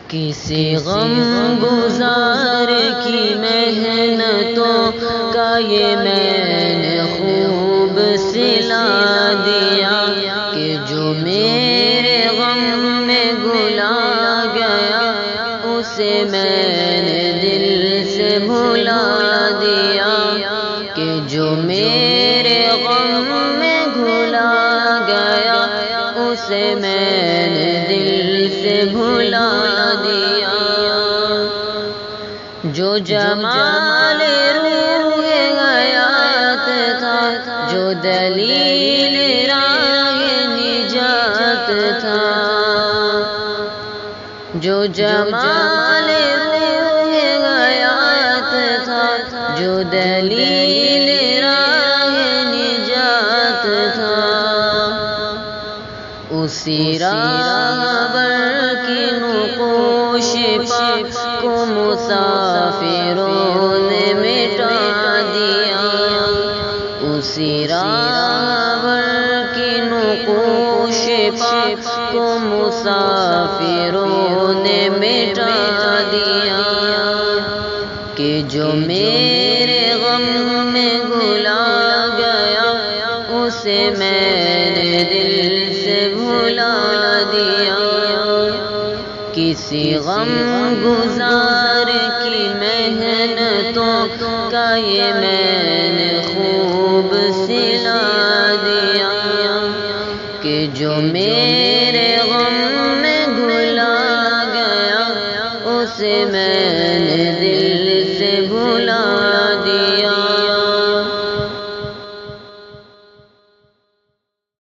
کسی غم گزار کی محنتوں کا یہ میں نے خوب صلہ دیا کہ جو میرے غم میں گلا گیا اسے میں نے دل سے بھلا دیا کہ جو میرے غم میں گھلا گیا اسے میں نے دل سے بھلا دیا جو جمال روح حیات تھا جو دلیل راہ نجات تھا جو جمال روح حیات تھا جو دلیل راہ نجات تھا اسی راہبر کی نقوش پا کو مسافروں نے مٹا دیا اسی راہبر کی نقوش پا کو مسافروں نے مٹا دیا کہ جو میرے غم میں گلا گیا اسے میں نے دل سے بھلا دیا کسی غم گزار کی محنتوں کا یہ میں نے خوب صلہ دیا کہ جو میرے غم میں گھلا گیا اسے میں